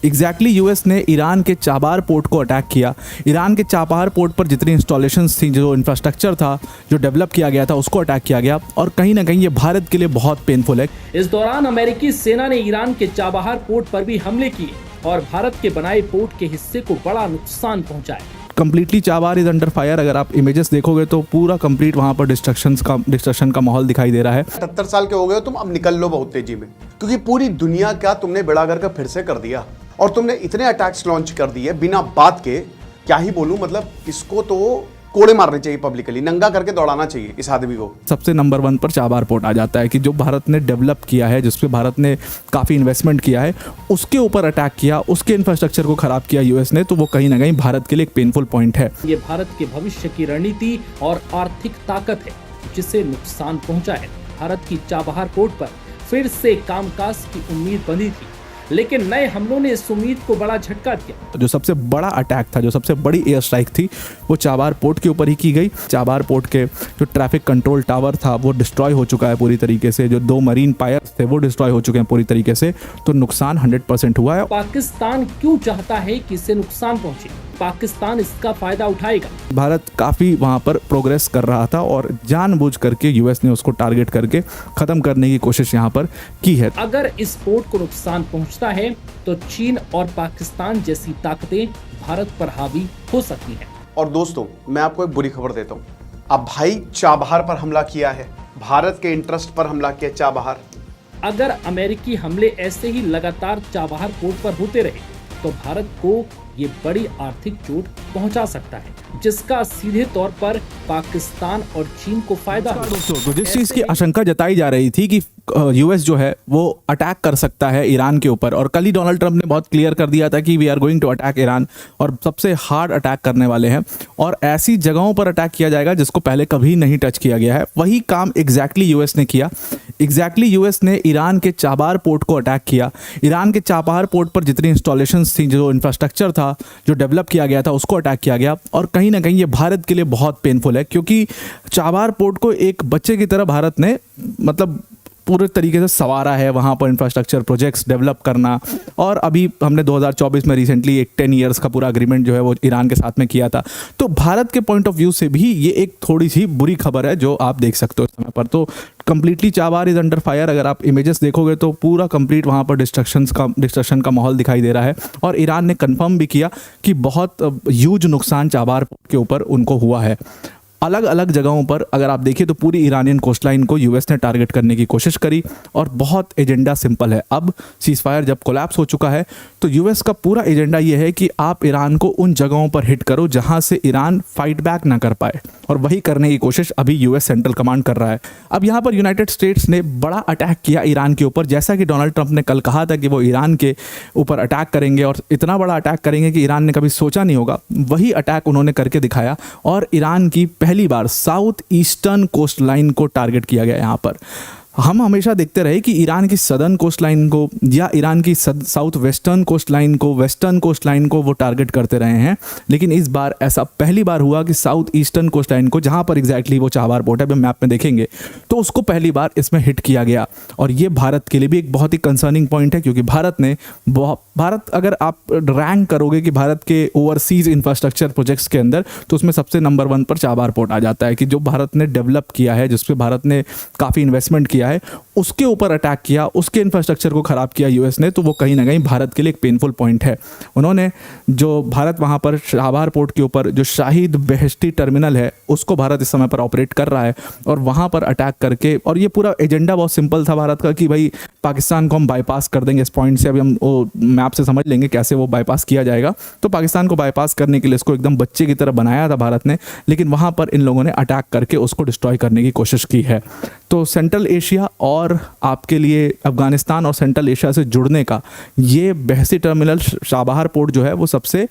Exactly US ने Iran के Chabahar port को अटैक किया। ईरान के चाबार पोर्ट पर जितनी इंस्टॉलेशंस थी, जो इंफ्रास्ट्रक्चर था, जो डेवलप किया गया था, उसको अटैक किया गया और कहीं ना कहीं ये भारत के लिए बहुत पेनफुल है। इस दौरान अमेरिकी सेना ने ईरान के चाबहार पोर्ट पर भी हमले किए और भारत के बनाए पोर्ट के हिस्से को बड़ा नुकसान पहुंचाया। Completely Chabahar is under fire. अगर आप इमेजेस देखोगे तो पूरा कंप्लीट वहां पर डिस्ट्रक्शन का माहौल दिखाई दे रहा है। 78 साल के हो गए हो तुम, अब निकल लो बहुत तेजी में, क्योंकि पूरी दुनिया का तुमने बेड़ा गर्क फिर से कर दिया और तुमने इतने अटैक्स लॉन्च कर दिए बिना बात के। क्या ही बोलूं, मतलब इसको तो कोड़े मारने चाहिए, पब्लिकली नंगा करके दौड़ाना चाहिए इस आदमी को। सबसे नंबर 1 पर चाबार पोर्ट आ जाता है कि जो भारत ने डेवलप किया है, जिस पे भारत ने काफ़ी इन्वेस्टमेंट किया है, उसके ऊपर अटैक किया, उसके इंफ्रास्ट्रक्चर को खराब किया यूएस ने, तो वो कहीं ना कहीं भारत के लिए एक पेनफुल पॉइंट है। ये भारत के भविष्य की रणनीति और आर्थिक ताकत है जिसे नुकसान पहुंचा है। भारत की चाबहार पोर्ट पर फिर से कामकाज की उम्मीद बंधी थी, लेकिन नए हमलों ने इस उम्मीद को बड़ा झटका दिया। जो सबसे बड़ा अटैक था, जो सबसे बड़ी एयर स्ट्राइक थी, वो चाबार पोर्ट के ऊपर ही की गई। चाबार पोर्ट के जो ट्रैफिक कंट्रोल टावर था वो डिस्ट्रॉय हो चुका है पूरी तरीके से। जो 2 मरीन पायर्स थे वो डिस्ट्रॉय हो चुके हैं पूरी तरीके से। तो नुकसान 100% हुआ है। पाकिस्तान क्यों चाहता है कि इससे नुकसान पहुंचे? पाकिस्तान इसका फायदा उठाएगा। भारत काफ़ी वहाँ पर प्रोग्रेस कर रहा था और जानबूझ करके यूएस ने उसको टारगेट करके ख़त्म करने की कोशिश यहाँ पर की है। अगर इस पोर्ट को नुकसान पहुंचता है तो चीन और पाकिस्तान जैसी ताकतें भारत पर हावी हो सकती हैं। और दोस्तों, मैं आपको एक बुरी खबर देता हूँ। अब भाई चाबहार पर हमला किया है, भारत के इंटरेस्ट पर हमला किया चाबहार। अगर अमेरिकी हमले ऐसे ही लगातार चाबहार पोर्ट पर होते रहे तो भारत को ये बड़ी आर्थिक चोट पहुंचा सकता है, जिसका सीधे तौर पर पाकिस्तान और चीन को फायदा होगा। दोस्तों, जिस चीज़ की आशंका जताई जा रही थी कि यूएस जो है वो अटैक कर सकता है ईरान के ऊपर, और कल ही डोनाल्ड ट्रंप ने बहुत क्लियर कर दिया था कि we are going to attack Iran, और सबसे हार्ड अटैक करने वाले हैं और ऐसी जगहों पर अटैक किया जाएगा जिसको पहले कभी नहीं टच किया गया है। वही काम एग्जैक्टली यूएस ने किया। एग्जैक्टली यूएस ने ईरान के चाबार पोर्ट को अटैक किया। ईरान के चाबार पोर्ट पर जितनी इंस्टॉलेशंस थी, जो इंफ्रास्ट्रक्चर था, जो डेवलप किया गया था, उसको अटैक किया गया और कहीं ना कहीं ये भारत के लिए बहुत पेनफुल है, क्योंकि चाबार पोर्ट को एक बच्चे की तरह भारत ने मतलब पूरे तरीके से संवारा है। वहाँ पर इंफ्रास्ट्रक्चर प्रोजेक्ट्स डेवलप करना, और अभी हमने 2024 में रिसेंटली एक 10 ईयर्स का पूरा एग्रीमेंट जो है वो ईरान के साथ में किया था। तो भारत के पॉइंट ऑफ व्यू से भी ये एक थोड़ी सी बुरी खबर है जो आप देख सकते हो इस समय पर। तो completely Chabahar is under fire. अगर आप इमेजेस देखोगे तो पूरा कंप्लीट वहाँ पर डिस्ट्रक्शन का माहौल दिखाई दे रहा है और ईरान ने कंफर्म भी किया कि बहुत ह्यूज नुकसान चाबार पोर्ट के ऊपर उनको हुआ है। अलग अलग जगहों पर अगर आप देखिए तो पूरी ईरानियन कोस्टलाइन को यूएस ने टारगेट करने की कोशिश करी और बहुत एजेंडा सिंपल है। अब सीज़फायर जब कोलैप्स हो चुका है तो यूएस का पूरा एजेंडा ये है कि आप ईरान को उन जगहों पर हिट करो जहां से ईरान फाइट बैक ना कर पाए, और वही करने की कोशिश अभी यूएस सेंट्रल कमांड कर रहा है। अब यहाँ पर यूनाइटेड स्टेट्स ने बड़ा अटैक किया ईरान के ऊपर, जैसा कि डोनाल्ड ट्रंप ने कल कहा था कि वो ईरान के ऊपर अटैक करेंगे और इतना बड़ा अटैक करेंगे कि ईरान ने कभी सोचा नहीं होगा। वही अटैक उन्होंने करके दिखाया और ईरान की पहली बार साउथ ईस्टर्न कोस्ट लाइन को टारगेट किया गया। यहाँ पर हम हमेशा देखते रहे कि ईरान की सदर्न कोस्ट लाइन को या ईरान की साउथ वेस्टर्न कोस्ट लाइन को, वेस्टर्न कोस्ट लाइन को वो टारगेट करते रहे हैं, लेकिन इस बार ऐसा पहली बार हुआ कि साउथ ईस्टर्न कोस्ट लाइन को, जहाँ पर एग्जैक्टली वो चाबार पोर्ट है, मैप में देखेंगे तो उसको पहली बार इसमें हिट किया गया। और ये भारत के लिए भी एक बहुत ही कंसर्निंग पॉइंट है, क्योंकि भारत अगर आप रैंक करोगे कि भारत के ओवरसीज इंफ्रास्ट्रक्चर प्रोजेक्ट्स के अंदर, तो उसमें सबसे नंबर 1 पर चाबार पोर्ट आ जाता है कि जो भारत ने डेवलप किया है, जिस पे भारत ने काफ़ी इन्वेस्टमेंट किया है, उसके ऊपर अटैक किया, उसके इंफ्रास्ट्रक्चर को खराब किया यूएस ने, तो वो कहीं ना कहीं भारत के लिए एक पेनफुल पॉइंट है। उन्होंने जो भारत वहाँ पर चाबार पोर्ट के ऊपर जो शाहिद बेहेश्ती टर्मिनल है उसको भारत इस समय पर ऑपरेट कर रहा है और वहाँ पर अटैक करके, और ये पूरा एजेंडा बहुत सिंपल था भारत का कि भाई पाकिस्तान को हम बाईपास कर देंगे इस पॉइंट से। अभी हम वो मैप से समझ लेंगे कैसे वो बाईपास किया जाएगा। तो पाकिस्तान को बाईपास करने के लिए इसको एकदम बच्चे की तरह बनाया था भारत ने, लेकिन वहाँ पर इन लोगों ने अटैक करके उसको डिस्ट्रॉय करने की कोशिश की है। तो सेंट्रल एशिया और आपके लिए अफगानिस्तान और सेंट्रल एशिया से जुड़ने का ये बेहसी टर्मिनल चाबहार पोर्ट जो है वो सबसे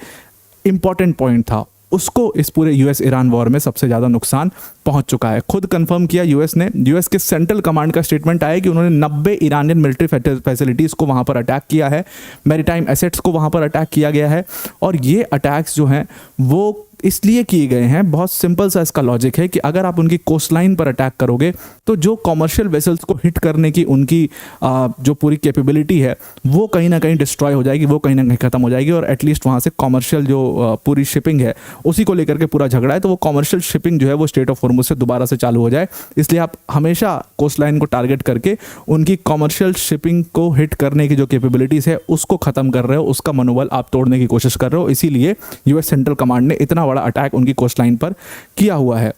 इम्पॉर्टेंट पॉइंट था। उसको इस पूरे यूएस ईरान वॉर में सबसे ज़्यादा नुकसान पहुंच चुका है। खुद कंफर्म किया यूएस ने। यूएस के सेंट्रल कमांड का स्टेटमेंट आया कि उन्होंने 90 ईरानियन मिलिट्री फैसिलिटीज़ को वहाँ पर अटैक किया है, मैरीटाइम एसेट्स को वहाँ पर अटैक किया गया है, और ये अटैक्स जो हैं वो इसलिए किए गए हैं, बहुत सिंपल सा इसका लॉजिक है कि अगर आप उनकी कोस्टलाइन पर अटैक करोगे तो जो कॉमर्शियल वेसल्स को हिट करने की उनकी जो पूरी कैपेबिलिटी है वो कहीं ना कहीं डिस्ट्रॉय हो जाएगी, वो कहीं ना कहीं खत्म हो जाएगी, और एटलीस्ट वहाँ से कॉमर्शियल जो पूरी शिपिंग है उसी को लेकर के पूरा झगड़ा है, तो वो कॉमर्शियल शिपिंग जो है वो स्ट्रेट ऑफ हॉर्मुज से दोबारा से चालू हो जाए। इसलिए आप हमेशा कोस्टलाइन को टारगेट करके उनकी कॉमर्शियल शिपिंग को हिट करने की जो कैपेबिलिटीज़ है उसको ख़त्म कर रहे हो, उसका मनोबल आप तोड़ने की कोशिश कर रहे हो। इसीलिए यूएस सेंट्रल कमांड ने इतना बड़ा अटैक उनकी कोस्टलाइन पर किया हुआ है।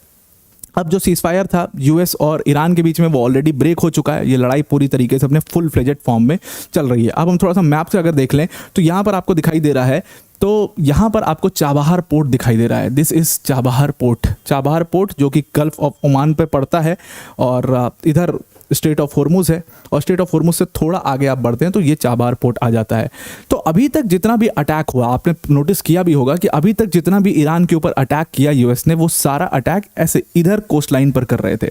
अब जो सीज़फायर था यूएस और ईरान के बीच में वो ऑलरेडी ब्रेक हो चुका है, ये लड़ाई पूरी तरीके से अपने फुल फ्लेजेड फॉर्म में चल रही है। अब हम थोड़ा सा मैप से अगर देख लें तो यहाँ पर आपको दिखाई दे रहा है, तो यहाँ पर आपको चाबहार पोर्ट दिखाई दे रहा है। This is Chabahar port, Chabahar port जो कि गल्फ ऑफ ओमान पे पड़ता है, और इधर स्ट्रेट ऑफ हॉर्मुज है, और स्ट्रेट ऑफ हॉर्मुज से थोड़ा आगे आप बढ़ते हैं तो ये चाबहार पोर्ट आ जाता है। तो अभी तक जितना भी अटैक हुआ, आपने नोटिस किया भी होगा कि अभी तक जितना भी ईरान के ऊपर अटैक किया यूएस ने, वो सारा अटैक ऐसे इधर कोस्ट लाइन पर कर रहे थे,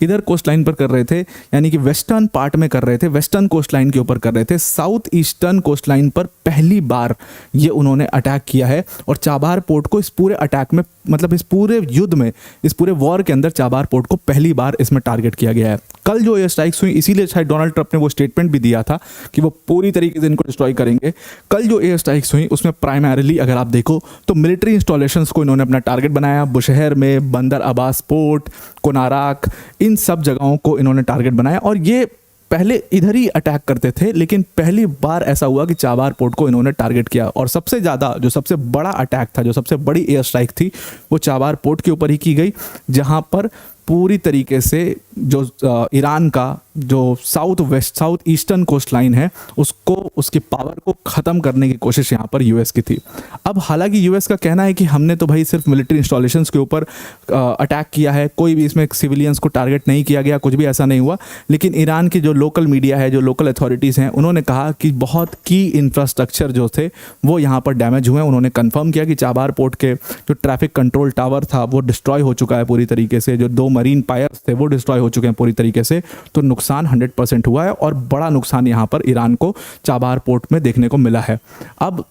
इधर कोस्ट लाइन पर कर रहे थे, यानी कि वेस्टर्न पार्ट में कर रहे थे, वेस्टर्न कोस्ट लाइन के ऊपर कर रहे थे। साउथ ईस्टर्न कोस्ट लाइन पर पहली बार ये उन्होंने अटैक किया है, और चाबहार पोर्ट को इस पूरे अटैक में, मतलब इस पूरे युद्ध में, इस पूरे वॉर के अंदर चाबहार पोर्ट को पहली बार इसमें टारगेट किया गया है। कल जो एयर स्ट्राइक्स हुई, इसीलिए शायद डोनाल्ड ट्रंप ने वो स्टेटमेंट भी दिया था कि वो पूरी तरीके से इनको डिस्ट्रॉय करेंगे। कल जो एयर स्ट्राइक्स हुई उसमें प्राइमरीली अगर आप देखो तो मिलिट्री इंस्टॉलेशंस को इन्होंने अपना टारगेट बनाया। बुशहर में, बंदर अब्बास पोर्ट, कोनाराक, इन सब जगहों को इन्होंने टारगेट बनाया, और ये पहले इधर ही अटैक करते थे, लेकिन पहली बार ऐसा हुआ कि चाबहार पोर्ट को इन्होंने टारगेट किया। और सबसे ज़्यादा जो सबसे बड़ा अटैक था, जो सबसे बड़ी एयर स्ट्राइक थी, वो चाबहार पोर्ट के ऊपर ही की गई, जहां पर पूरी तरीके से जो ईरान का जो साउथ ईस्टर्न कोस्ट लाइन है उसको, उसकी पावर को ख़त्म करने की कोशिश यहाँ पर यूएस की थी। अब हालांकि यूएस का कहना है कि हमने तो भाई सिर्फ मिलिट्री इंस्टॉलेशंस के ऊपर अटैक किया है, कोई भी इसमें सिविलियंस को टारगेट नहीं किया गया, कुछ भी ऐसा नहीं हुआ। लेकिन ईरान की जो लोकल मीडिया है, जो लोकल अथॉरिटीज़ हैं, उन्होंने कहा कि बहुत की इंफ्रास्ट्रक्चर जो थे वो यहाँ पर डैमेज हुए हैं। उन्होंने कन्फर्म किया कि चाबहार पोर्ट के जो ट्रैफिक कंट्रोल टावर था वो डिस्ट्रॉय हो चुका है पूरी तरीके से, जो 2 मरीन पायर्स थे वो डिस्ट्रॉय हो चुके हैं पूरी तरीके से। तो नुकसान 100% हुआ है, और बड़ा नुकसान यहाँ पर ईरान को चाबहार पोर्ट में देखने को मिला है। अब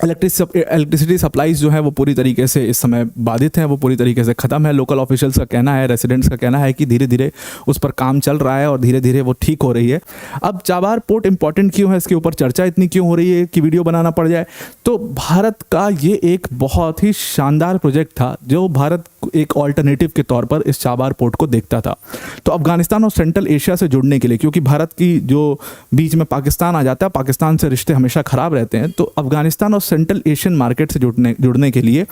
इलेक्ट्रिसिटी सप्लाईज जो है वो पूरी तरीके से इस समय बाधित हैं, वो पूरी तरीके से ख़त्म है। लोकल ऑफिशियल्स का कहना है, रेसिडेंट्स का कहना है कि धीरे धीरे उस पर काम चल रहा है और धीरे धीरे वो ठीक हो रही है। अब चाबहार पोर्ट इंपॉर्टेंट क्यों है, इसके ऊपर चर्चा इतनी क्यों हो रही है कि वीडियो बनाना पड़ जाए? तो भारत का ये एक बहुत ही शानदार प्रोजेक्ट था, जो भारत एक ऑल्टरनेटिव के तौर पर इस चाबहार पोर्ट को देखता था। तो अफगानिस्तान और सेंट्रल एशिया से जुड़ने के लिए, क्योंकि भारत की जो बीच में पाकिस्तान आ जाता है, पाकिस्तान से रिश्ते हमेशा ख़राब रहते हैं, तो अफगानिस्तान और सेंट्रल एशियन मार्केट से जुड़ने के लिए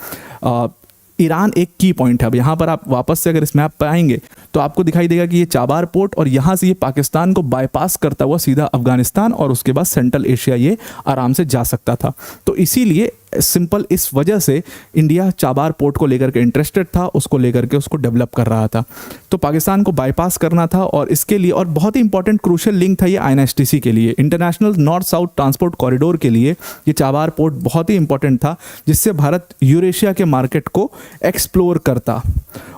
ईरान एक की पॉइंट है। अब यहाँ पर आप वापस से अगर इस मैप पर आएंगे तो आपको दिखाई देगा कि ये चाबहार पोर्ट, और यहाँ से ये पाकिस्तान को बाईपास करता हुआ सीधा अफगानिस्तान और उसके बाद सेंट्रल एशिया ये आराम से जा सकता था। तो इसीलिए सिंपल इस वजह से इंडिया चाबहार पोर्ट को लेकर के इंटरेस्टेड था, उसको लेकर के उसको डेवलप कर रहा था। तो पाकिस्तान को बाईपास करना था, और इसके लिए, और बहुत ही इंपॉर्टेंट क्रूशियल लिंक था ये INSTC के लिए, international north south transport corridor के लिए ये चाबहार पोर्ट बहुत ही इंपॉर्टेंट था, जिससे भारत यूरेशिया के मार्केट को एक्सप्लोर करता।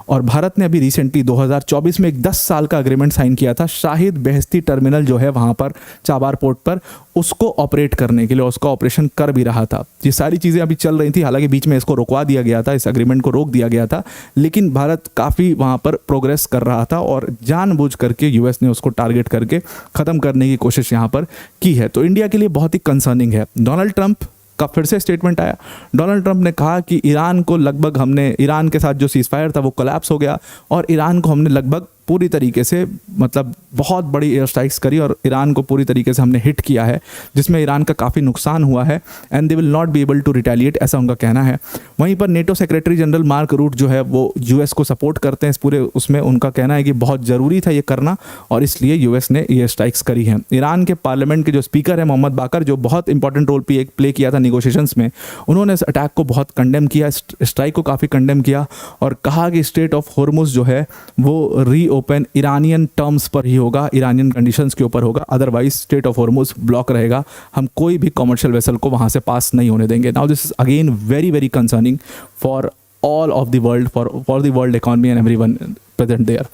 और भारत ने अभी रिसेंटली 2024 में एक 10 साल का एग्रीमेंट साइन किया था शाहिद बेहस्ती टर्मिनल जो है वहाँ पर चाबहार पोर्ट पर, उसको ऑपरेट करने के लिए, उसका ऑपरेशन कर भी रहा था। ये सारी चीज़ें अभी चल रही थी, हालांकि बीच में इसको रोकवा दिया गया था, इस एग्रीमेंट को रोक दिया गया था, लेकिन भारत काफ़ी वहाँ पर प्रोग्रेस कर रहा था, और जानबूझ करके यूएस ने उसको टारगेट करके ख़त्म करने की कोशिश यहाँ पर की है। तो इंडिया के लिए बहुत ही कंसर्निंग है। डोनाल्ड ट्रंप का फिर से स्टेटमेंट आया। डोनाल्ड ट्रंप ने कहा कि ईरान को लगभग, हमने ईरान के साथ जो सीज़फायर था वो कोलैप्स हो गया, और ईरान को हमने लगभग पूरी तरीके से, मतलब बहुत बड़ी एयर स्ट्राइक्स करी, और ईरान को पूरी तरीके से हमने हिट किया है, जिसमें ईरान का काफ़ी नुकसान हुआ है, and they will not be able to retaliate, ऐसा उनका कहना है। वहीं पर NATO secretary general Mark Rutte जो है वो यूएस को सपोर्ट करते हैं इस पूरे उसमें, उनका कहना है कि बहुत ज़रूरी था ये करना, और इसलिए यूएस ने एयर स्ट्राइक्स करी हैं। ईरान के पार्लियामेंट के जो स्पीकर है मोहम्मद बाकर, जो बहुत इंपॉर्टेंट रोल प्ले किया था निगोशिएशंस में, उन्होंने इस अटैक को बहुत कंडेम किया, स्ट्राइक को काफ़ी कंडेम किया, और कहा कि स्ट्रेट ऑफ हॉर्मुज जो है वो रीओपन ईरानियन टर्म्स पर ही होगा, ईरानियन कंडीशंस के ऊपर होगा, otherwise straight of Hormuz block रहेगा, हम कोई भी कमर्शियल वेसल को वहाँ से पास नहीं होने देंगे। Now this is again very very concerning for all of the world, for the world economy and everyone present there.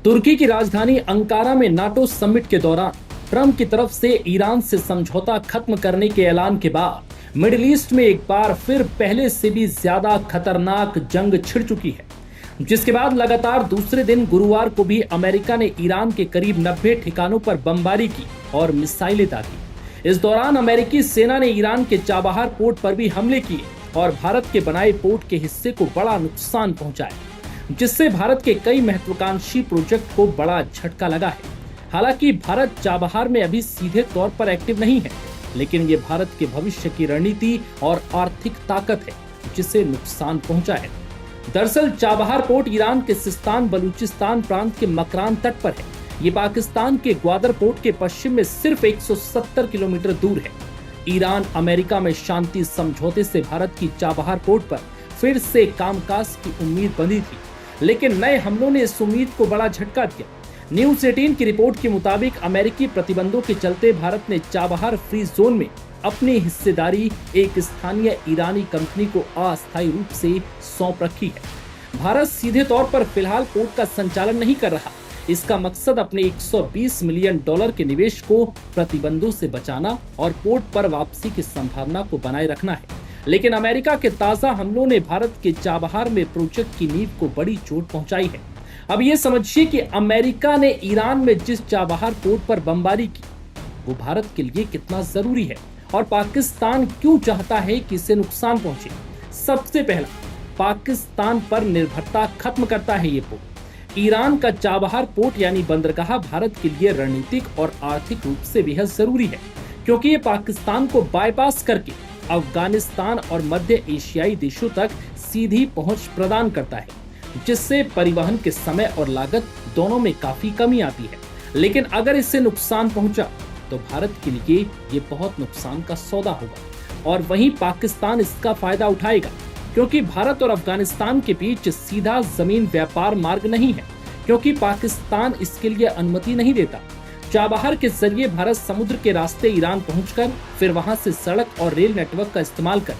तुर्की की राजधानी अंकारा में नाटो समिट के दौरान ट्रंप की तरफ से ईरान से समझौता खत्म करने के ऐलान के बाद मिडिल ईस्ट में एक बार फिर पहले से भी ज्यादा खतरनाक जंग छिड़ चुकी है, जिसके बाद लगातार दूसरे दिन गुरुवार को भी अमेरिका ने ईरान के करीब 90 ठिकानों पर बमबारी की और मिसाइलें दागी। इस दौरान अमेरिकी सेना ने ईरान के चाबहार पोर्ट पर भी हमले किए और भारत के बनाए पोर्ट के हिस्से को बड़ा नुकसान पहुंचाया, जिससे भारत के कई महत्वाकांक्षी प्रोजेक्ट को बड़ा झटका लगा है। हालांकि भारत चाबहार में अभी सीधे तौर पर एक्टिव नहीं है, लेकिन ये भारत के भविष्य की रणनीति और आर्थिक ताकत है जिसे नुकसान पहुंचा है। दरअसल चाबहार पोर्ट ईरान के सिस्तान बलूचिस्तान प्रांत के मकरान तट पर है। ये पाकिस्तान के ग्वादर पोर्ट के पश्चिम में सिर्फ 170 किलोमीटर दूर है। ईरान अमेरिका में शांति समझौते से भारत की चाबहार पोर्ट पर फिर से कामकाज की उम्मीद बंधी थी, लेकिन नए हमलों ने इस उम्मीद को बड़ा झटका दिया। न्यूज 18 की रिपोर्ट के मुताबिक अमेरिकी प्रतिबंधों के चलते भारत ने चाबहार फ्री जोन में अपनी हिस्सेदारी एक स्थानीय ईरानी कंपनी को अस्थायी रूप से सौंप रखी है। भारत सीधे तौर पर फिलहाल पोर्ट का संचालन नहीं कर रहा। इसका मकसद अपने $120 मिलियन के निवेश को प्रतिबंधों से बचाना और पोर्ट पर वापसी की संभावना को बनाए रखना है। लेकिन अमेरिका के ताजा हमलों ने भारत के चाबहार में प्रोजेक्ट की नींव को बड़ी चोट पहुंचाई है। अब ये समझिए कि अमेरिका ने ईरान में जिस चाबहार पोर्ट पर बमबारी की वो भारत के लिए कितना जरूरी है और पाकिस्तान क्यों चाहता है कि इसे नुकसान पहुंचे। सबसे पहला, पाकिस्तान पर निर्भरता खत्म करता है ये पोर्ट। ईरान का चाबहार पोर्ट यानी बंदरगाह भारत के लिए रणनीतिक और आर्थिक रूप से बेहद जरूरी है, क्योंकि ये पाकिस्तान को बाईपास करके अफगानिस्तान और मध्य एशियाई देशों तक सीधी पहुंच प्रदान करता है, जिससे परिवहन के समय और लागत दोनों में काफी कमी आती है। लेकिन अगर इससे नुकसान पहुंचा तो भारत के लिए ये बहुत नुकसान का सौदा होगा और वहीं पाकिस्तान इसका फायदा उठाएगा, क्योंकि भारत और अफगानिस्तान के बीच सीधा जमीन व्यापार मार्ग नहीं है, क्योंकि पाकिस्तान इसके लिए अनुमति नहीं देता। चाबहार के जरिए भारत समुद्र के रास्ते ईरान पहुंचकर फिर वहां से सड़क और रेल नेटवर्क का इस्तेमाल कर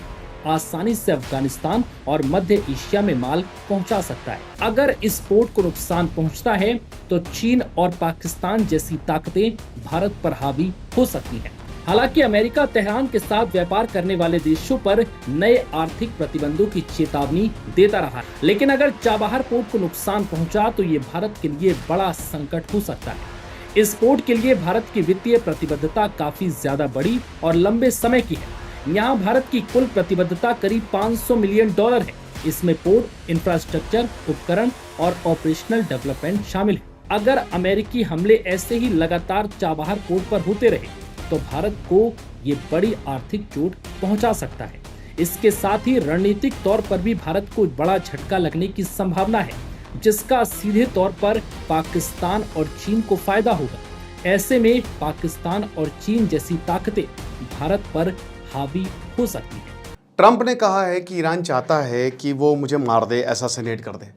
आसानी से अफगानिस्तान और मध्य एशिया में माल पहुंचा सकता है। अगर इस पोर्ट को नुकसान पहुंचता है तो चीन और पाकिस्तान जैसी ताकतें भारत पर हावी हो सकती हैं। हालांकि अमेरिका तेहरान के साथ व्यापार करने वाले देशों पर नए आर्थिक प्रतिबंधों की चेतावनी देता रहा है, लेकिन अगर चाबहार पोर्ट को नुकसान पहुंचा तो ये भारत के लिए बड़ा संकट हो सकता है। इस पोर्ट के लिए भारत की वित्तीय प्रतिबद्धता काफी ज्यादा बड़ी और लंबे समय की है। यहाँ भारत की कुल प्रतिबद्धता करीब $500 मिलियन है। इसमें पोर्ट, इंफ्रास्ट्रक्चर, उपकरण और ऑपरेशनल डेवलपमेंट शामिल है। अगर अमेरिकी हमले ऐसे ही लगातार चाबहार पोर्ट पर होते रहे तो भारत को ये बड़ी आर्थिक चोट पहुंचा सकता है। इसके साथ ही रणनीतिक तौर पर भी भारत को बड़ा झटका लगने की संभावना है, जिसका सीधे तौर पर पाकिस्तान और चीन को फायदा होगा। ऐसे में पाकिस्तान और चीन जैसी ताकतें भारत पर हावी हो सकती है। ट्रंप ने कहा है कि ईरान चाहता है कि वो मुझे मार दे, असैसिनेट कर दे,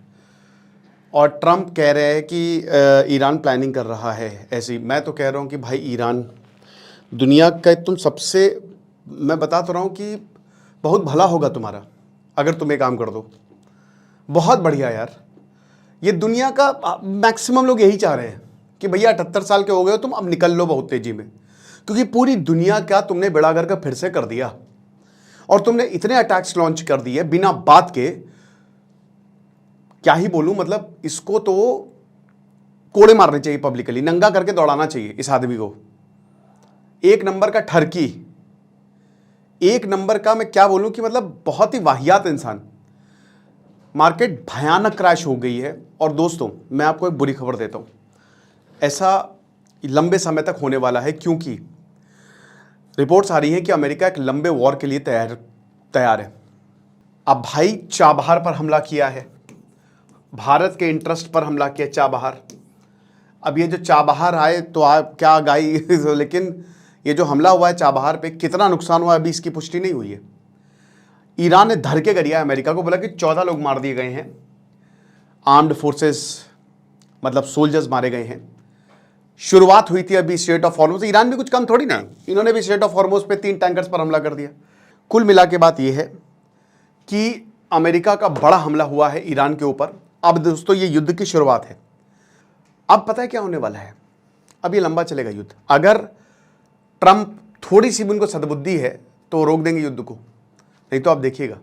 और ट्रंप कह रहे हैं कि ईरान प्लानिंग कर रहा है ऐसी। मैं तो कह रहा हूँ कि भाई ईरान दुनिया का तुम सबसे, मैं बता तो रहा हूँ कि बहुत भला होगा तुम्हारा अगर तुम ये काम कर दो। बहुत बढ़िया यार, ये दुनिया का मैक्सिमम लोग यही चाह रहे हैं कि भैया 78 साल के हो गए हो तुम, अब निकल लो बहुत तेजी में, क्योंकि पूरी दुनिया का तुमने बेड़ा गर्क फिर से कर दिया और तुमने इतने अटैक्स लॉन्च कर दिए बिना बात के, क्या ही बोलूं, मतलब इसको तो कोड़े मारने चाहिए, पब्लिकली नंगा करके दौड़ाना चाहिए इस आदमी को। एक नंबर का ठरकी, एक नंबर का, मैं क्या बोलूं कि मतलब बहुत ही वाहियात इंसान। मार्केट भयानक क्रैश हो गई है। और दोस्तों मैं आपको एक बुरी खबर देता हूं, ऐसा लंबे समय तक होने वाला है, क्योंकि रिपोर्ट्स आ रही हैं कि अमेरिका एक लंबे वॉर के लिए तैयार है। अब भाई चाबहार पर हमला किया है, भारत के इंटरेस्ट पर हमला किया चाबहार। अब ये जो चाबहार आए तो क्या गाई लेकिन ये जो हमला हुआ है चाबहार पे, कितना नुकसान हुआ है अभी इसकी पुष्टि नहीं हुई है। ईरान ने धर के गरिया अमेरिका को, बोला कि 14 लोग मार दिए गए हैं, आर्म्ड फोर्सेस मतलब सोल्जर्स मारे गए हैं। शुरुआत हुई थी अभी स्ट्रेट ऑफ हॉर्मुज, ईरान भी कुछ कम थोड़ी ना, इन्होंने भी स्ट्रेट ऑफ हॉर्मुज पे 3 टैंकर्स पर हमला कर दिया। कुल मिला के बात यह है कि अमेरिका का बड़ा हमला हुआ है ईरान के ऊपर। अब दोस्तों ये युद्ध की शुरुआत है। अब पता है क्या होने वाला है, अब ये लंबा चलेगा युद्ध। अगर ट्रंप थोड़ी सी भी उनको सद्बुद्धि है तो रोक देंगे युद्ध को, नहीं तो आप देखिएगा